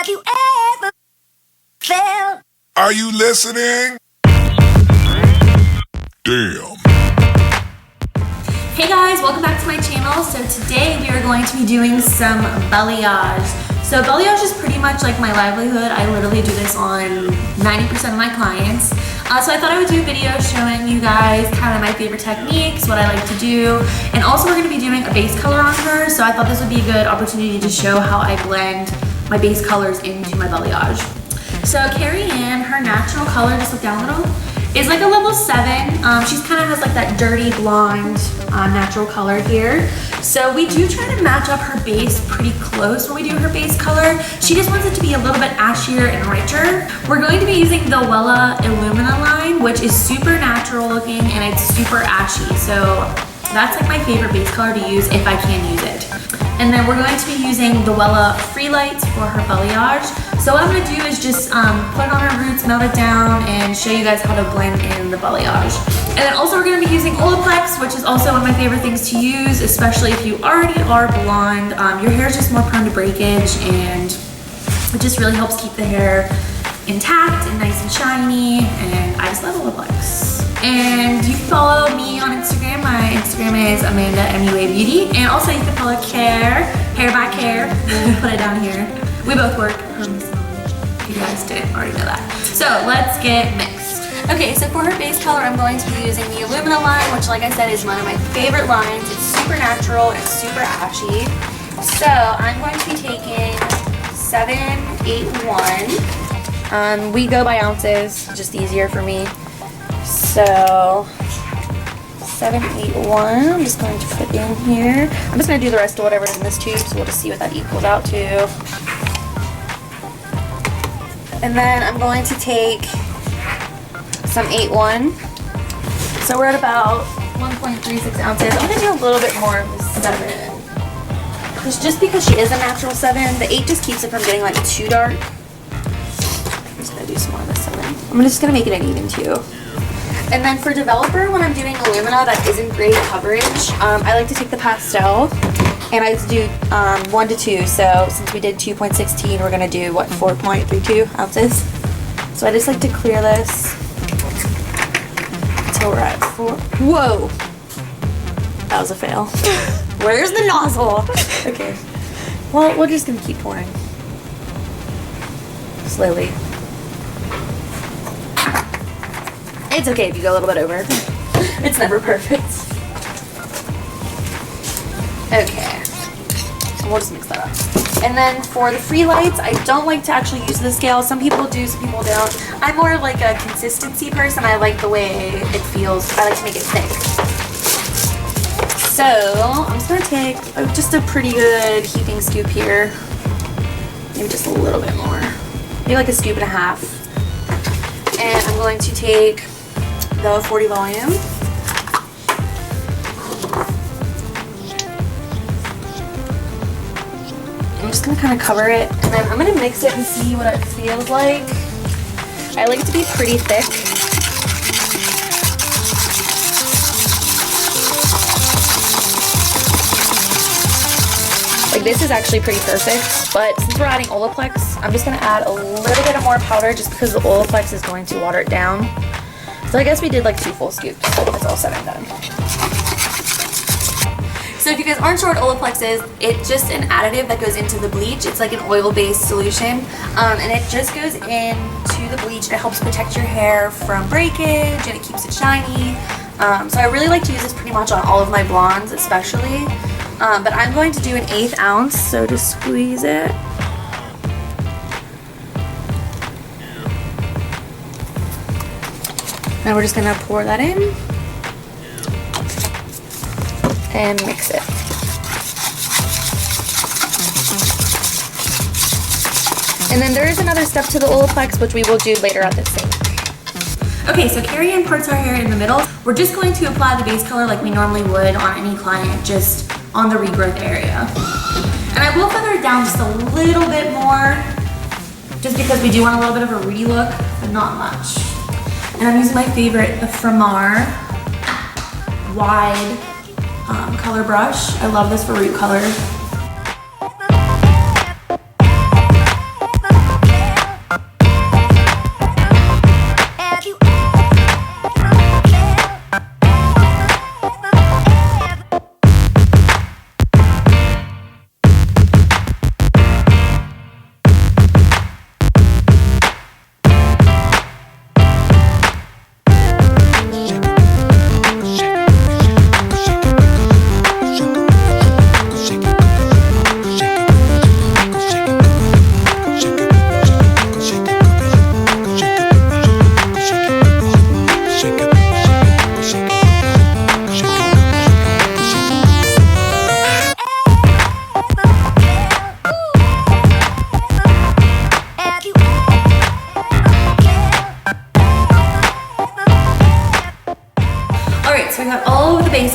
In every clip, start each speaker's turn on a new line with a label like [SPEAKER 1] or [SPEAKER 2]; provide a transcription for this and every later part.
[SPEAKER 1] Have you ever felt?
[SPEAKER 2] Are you listening? Damn.
[SPEAKER 3] Hey guys, welcome back to my channel. So today we are going to be doing some balayage. So balayage is pretty much like my livelihood. I literally do this on 90% of my clients. So I thought I would do a video showing you guys kind of my favorite techniques, what I like to do, and also we're going to be doing a base color on her. So I thought this would be a good opportunity to show how I blend my base colors into my balayage. So Carrie Ann, her natural color, just look down a little, is like a level 7. She's kind of has like that dirty blonde natural color here. So we do try to match up her base pretty close when we do her base color. She just wants it to be a little bit ashier and richer. We're going to be using the Wella Illumina line, which is super natural looking and it's super ashy. So that's like my favorite base color to use if I can use it. And then we're going to be using the Wella Freelights for her balayage. So what I'm going to do is just put it on her roots, melt it down, and show you guys how to blend in the balayage. And then also we're going to be using Olaplex, which is also one of my favorite things to use, especially if you already are blonde. Your hair is just more prone to breakage, and it just really helps keep the hair intact and nice and shiny, and I just love Olaplex. And you can follow me on Instagram. My Instagram is amandaMUAbeauty, and also you can follow Hair by Care. We'll put it down here. We both work from the salon, if you guys didn't already know that. So let's get mixed. Okay, so for her base color, I'm going to be using the Illumina line, which like I said is one of my favorite lines. It's super natural, it's super ashy. So I'm going to be taking 781. We go by ounces, just easier for me. So 781, I'm just going to put in here. I'm just going to do the rest of whatever's in this tube, so we'll just see what that equals out to. And then I'm going to take some 8-1. So we're at about 1.36 ounces. I'm going to do a little bit more of the 7. Just because she is a natural 7, the 8 just keeps it from getting like too dark. I'm just going to do some more of the 7. I'm just going to make it an even 2. And then for developer, when I'm doing illumina that isn't great coverage, I like to take the pastel, and I like to do 1 to 2. So since we did 2.16, we're gonna do what, 4.32 ounces. So I just like to clear this until we're at 4. Whoa, that was a fail. Where's the nozzle? Okay, well we're just gonna keep pouring slowly. It's okay if you go a little bit over. It's never perfect. Okay. We'll just mix that up. And then for the Freelights, I don't like to actually use the scale. Some people do, some people don't. I'm more like a consistency person. I like the way it feels. I like to make it thick. So I'm just gonna take just a pretty good heaping scoop here. Maybe just a little bit more. Maybe like a scoop and a half. And I'm going to take the 40 volume. I'm just gonna kind of cover it, and then I'm gonna mix it and see what it feels like. I like it to be pretty thick. Like this is actually pretty perfect, but since we're adding Olaplex, I'm just gonna add a little bit of more powder just because the Olaplex is going to water it down. So I guess we did like 2 full scoops. That's all said and done. So if you guys aren't sure what Olaplex is, it's just an additive that goes into the bleach. It's like an oil-based solution, and it just goes into the bleach. It helps protect your hair from breakage, and it keeps it shiny. So I really like to use this pretty much on all of my blondes, especially. But I'm going to do an 1/8 ounce, so just squeeze it. Now we're just gonna pour that in and mix it. And then there is another step to the Olaplex, which we will do later at the sink. Okay, so Carrie Ann parts our hair in the middle. We're just going to apply the base color like we normally would on any client, just on the regrowth area. And I will feather it down just a little bit more, just because we do want a little bit of a rooty look, but not much. And I'm using my favorite, the Framar wide color brush. I love this for root color.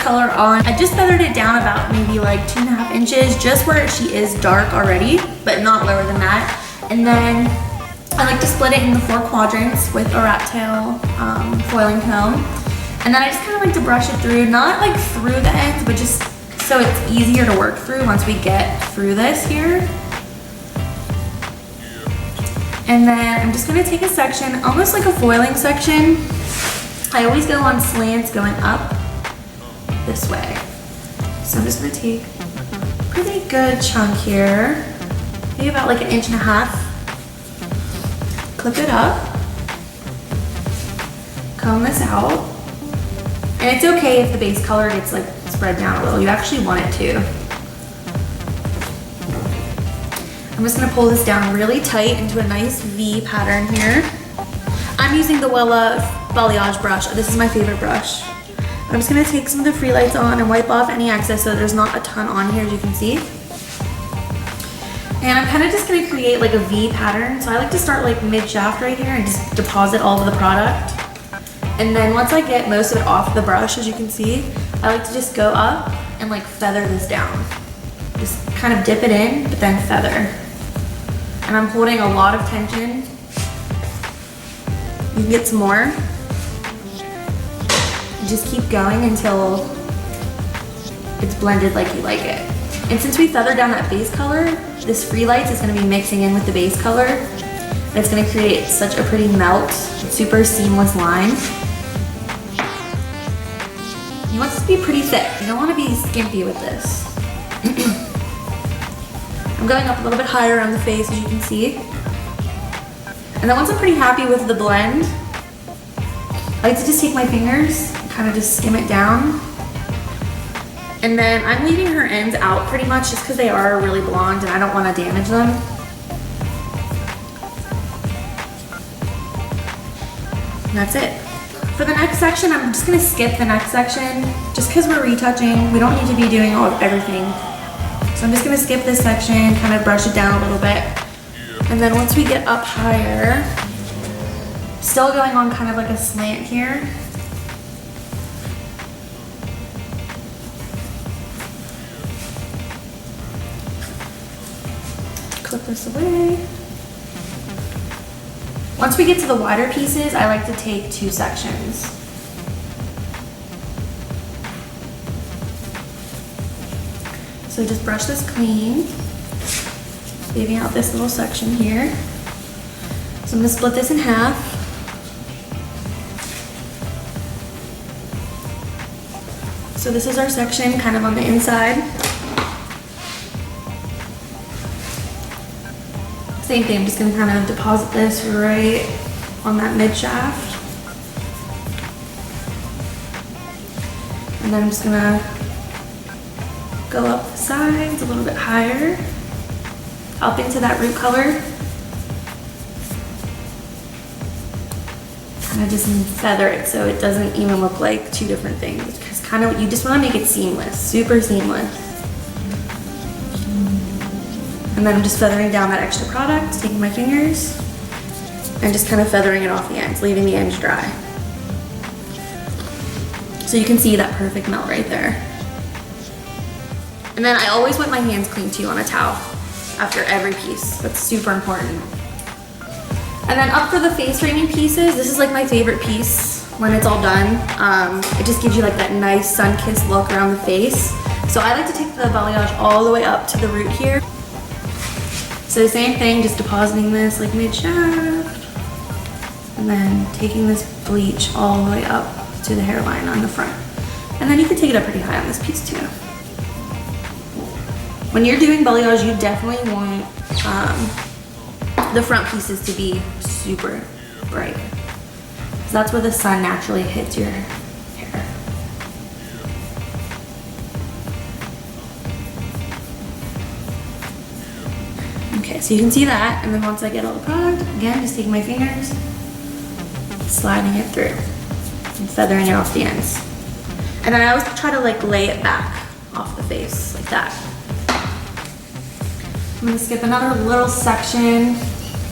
[SPEAKER 3] color on. I just feathered it down about maybe like 2.5 inches, just where she is dark already, but not lower than that. And then I like to split it into 4 quadrants with a rat tail foiling comb. And then I just kind of like to brush it through, not like through the ends, but just so it's easier to work through once we get through this here. And then I'm just gonna take a section, almost like a foiling section. I always go on slants going up this way. So I'm just gonna take a pretty good chunk here, maybe about like 1.5 inches. Clip it up, comb this out. And it's okay if the base color gets like spread down a little. You actually want it to. I'm just gonna pull this down really tight into a nice V pattern here. I'm using the Wella Balayage brush. This is my favorite brush. I'm just gonna take some of the Freelights on and wipe off any excess so there's not a ton on here, as you can see. And I'm kind of just gonna create like a V pattern. So I like to start like mid-shaft right here and just deposit all of the product. And then once I get most of it off the brush, as you can see, I like to just go up and like feather this down. Just kind of dip it in, but then feather. And I'm holding a lot of tension. You can get some more. Just keep going until it's blended like you like it. And since we feathered down that base color, this Freelights is gonna be mixing in with the base color. And it's gonna create such a pretty melt, super seamless line. You want this to be pretty thick. You don't wanna be skimpy with this. I'm going up a little bit higher on the face, as you can see. And then once I'm pretty happy with the blend, I like to just take my fingers and kind of just skim it down. And then I'm leaving her ends out pretty much just because they are really blonde and I don't want to damage them. And that's it. For the next section, I'm just going to skip the next section just because we're retouching. We don't need to be doing everything. So I'm just going to skip this section, kind of brush it down a little bit. And then once we get up higher, still going on kind of like a slant here. Clip this away. Once we get to the wider pieces, I like to take 2 sections. So just brush this clean, leaving out this little section here. So I'm gonna split this in half. So this is our section kind of on the inside. Same thing, I'm just gonna kind of deposit this right on that mid shaft. And then I'm just gonna go up the sides a little bit higher, up into that root color. Kind of just feather it so it doesn't even look like 2 different things. Because kind of, you just want to make it seamless, super seamless. And then I'm just feathering down that extra product, taking my fingers, and just kind of feathering it off the ends, leaving the ends dry. So you can see that perfect melt right there. And then I always wipe my hands clean too on a towel after every piece. That's super important. And then up for the face framing pieces, this is like my favorite piece when it's all done. It just gives you like that nice sun-kissed look around the face. So I like to take the balayage all the way up to the root here. So the same thing, just depositing this like mid-shaft. And then taking this bleach all the way up to the hairline on the front. And then you can take it up pretty high on this piece too. When you're doing balayage, you definitely want the front pieces to be super bright. So that's where the sun naturally hits your hair. Okay, so you can see that, and then once I get all the product, again, just taking my fingers, sliding it through, and feathering it off the ends. And then I always try to like lay it back off the face, like that. I'm gonna skip another little section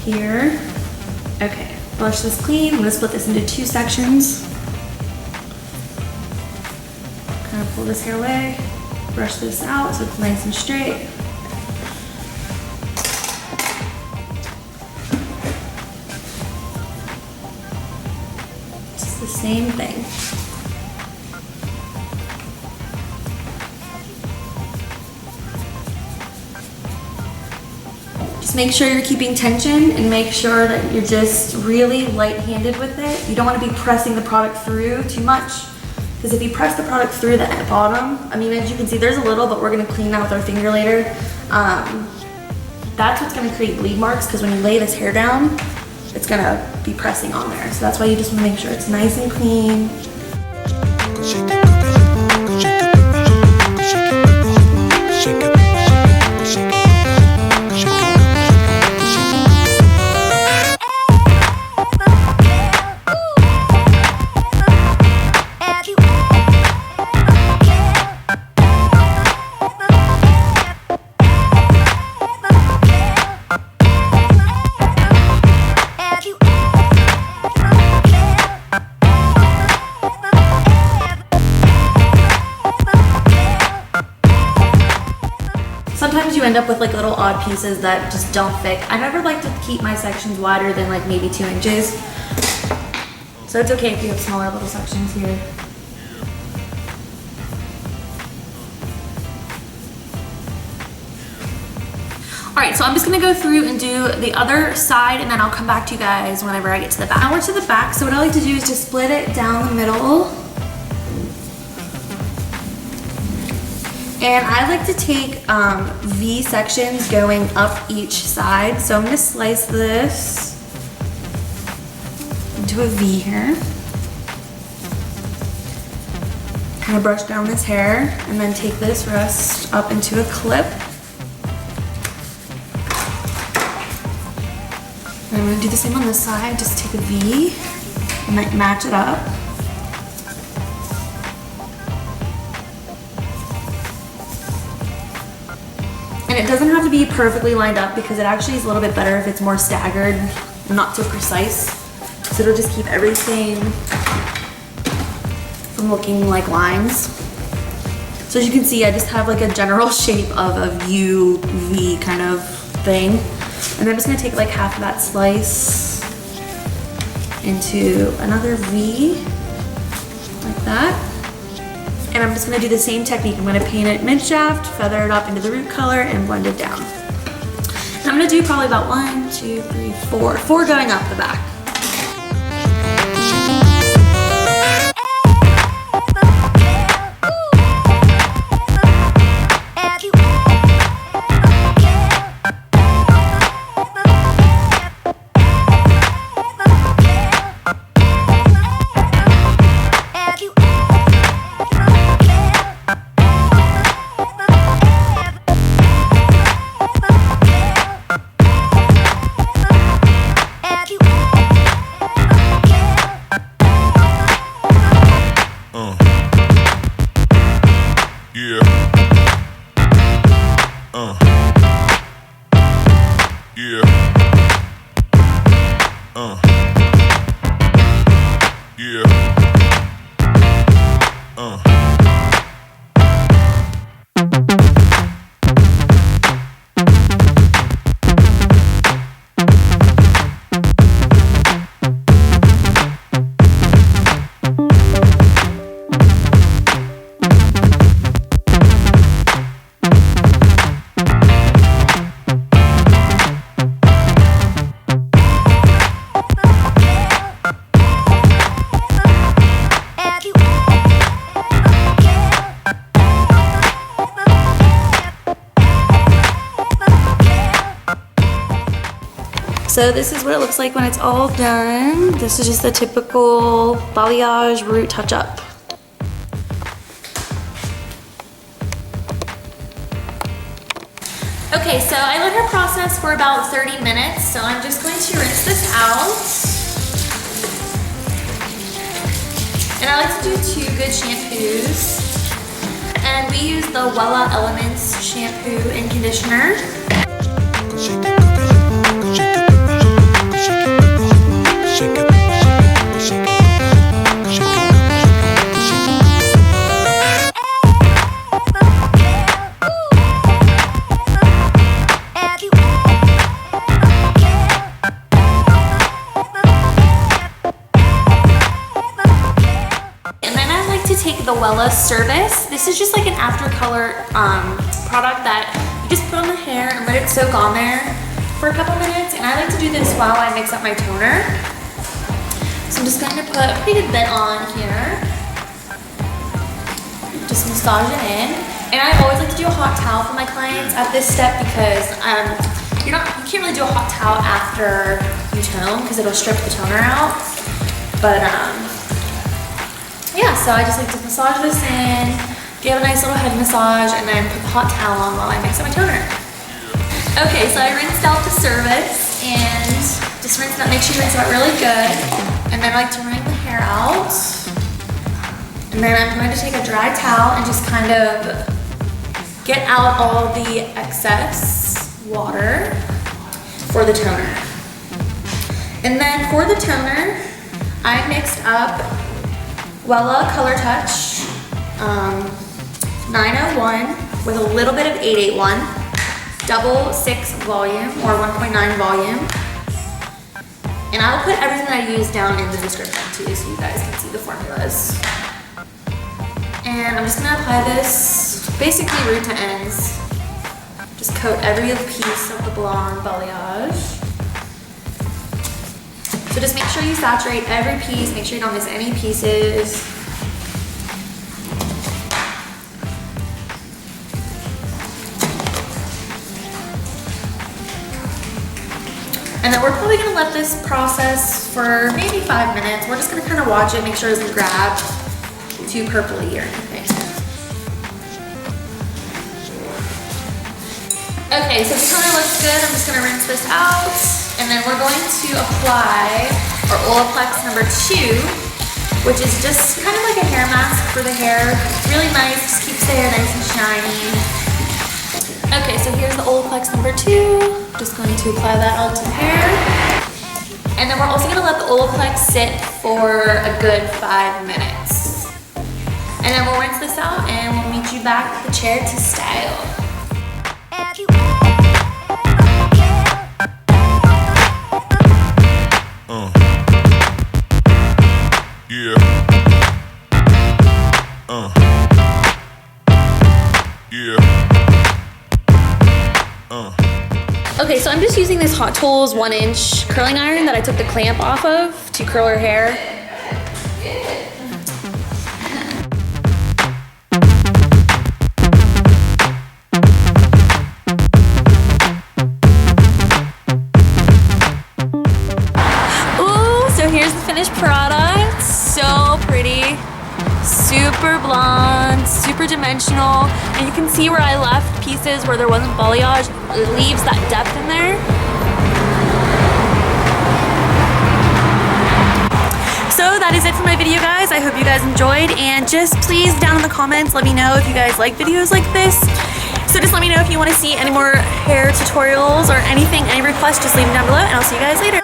[SPEAKER 3] here. Okay, brush this clean. I'm gonna split this into 2 sections. Kind of pull this hair away, brush this out so it's nice and straight. It's the same thing. Just make sure you're keeping tension and make sure that you're just really light-handed with it. You don't want to be pressing the product through too much, because if you press the product through the bottom, I mean, as you can see, there's a little, but we're going to clean that with our finger later. That's what's going to create bleed marks, because when you lay this hair down, it's going to be pressing on there. So that's why you just want to make sure it's nice and clean. Sometimes you end up with like little odd pieces that just don't fit. I never like to keep my sections wider than like maybe 2 inches. So it's okay if you have smaller little sections here. All right, so I'm just gonna go through and do the other side, and then I'll come back to you guys whenever I get to the back. Now we're to the back, so what I like to do is just split it down the middle. And I like to take V sections going up each side. So I'm gonna slice this into a V here. Kind of brush down this hair and then take this rest up into a clip. And I'm gonna do the same on this side, just take a V and like match it up. And it doesn't have to be perfectly lined up, because it actually is a little bit better if it's more staggered and not so precise. So it'll just keep everything from looking like lines. So as you can see, I just have like a general shape of a U, V kind of thing. And I'm just gonna take like half of that slice into another V, like that. And I'm just gonna do the same technique. I'm gonna paint it mid-shaft, feather it up into the root color, and blend it down. And I'm gonna do probably about 1, 2, 3, 4. 4 going up the back. So this is what it looks like when it's all done. This is just the typical balayage root touch-up. Okay, so I let her process for about 30 minutes, so I'm just going to rinse this out. And I like to do 2 good shampoos. And we use the Wella Elements shampoo and conditioner. the Wella Service. This is just like an after color product that you just put on the hair and let it soak on there for a couple minutes. And I like to do this while I mix up my toner. So I'm just going to put a pretty good bit on here. Just massage it in. And I always like to do a hot towel for my clients at this step because you can't really do a hot towel after you tone because it'll strip the toner out. But yeah, so I just like to massage this in, give a nice little head massage, and then put the hot towel on while I mix up my toner. Okay, so I rinsed out the service and just rinse it out, make sure you rinse it out really good. And then I like to wring the hair out. And then I'm going to take a dry towel and just kind of get out all the excess water for the toner. And then for the toner, I mixed up Wella ColorTouch 901 with a little bit of 881, double 6 volume or 1.9 volume. And I'll put everything that I use down in the description too so you guys can see the formulas. And I'm just gonna apply this basically root to ends. Just coat every piece of the blonde balayage. So just make sure you saturate every piece, make sure you don't miss any pieces. And then we're probably gonna let this process for maybe 5 minutes. We're just gonna kind of watch it, make sure it doesn't grab too purpley or anything. Okay, so the toner looks good. I'm just gonna rinse this out. And then we're going to apply our Olaplex number 2, which is just kind of like a hair mask for the hair. It's really nice, just keeps the hair nice and shiny. Okay, so here's the Olaplex number 2. Just going to apply that onto the hair. And then we're also gonna let the Olaplex sit for a good 5 minutes. And then we'll rinse this out and we'll meet you back at the chair to style.
[SPEAKER 2] Yeah.
[SPEAKER 3] Okay, so I'm just using this Hot Tools 1-inch curling iron that I took the clamp off of to curl her hair. Ooh, so here's the finished product. So pretty. Super blonde, super dimensional, and you can see where I left pieces where there wasn't balayage. It leaves that depth in there. So that is it for my video, guys. I hope you guys enjoyed, and just please down in the comments let me know if you guys like videos like this. So just let me know if you want to see any more hair tutorials or anything, any requests, just leave them down below, and I'll see you guys later.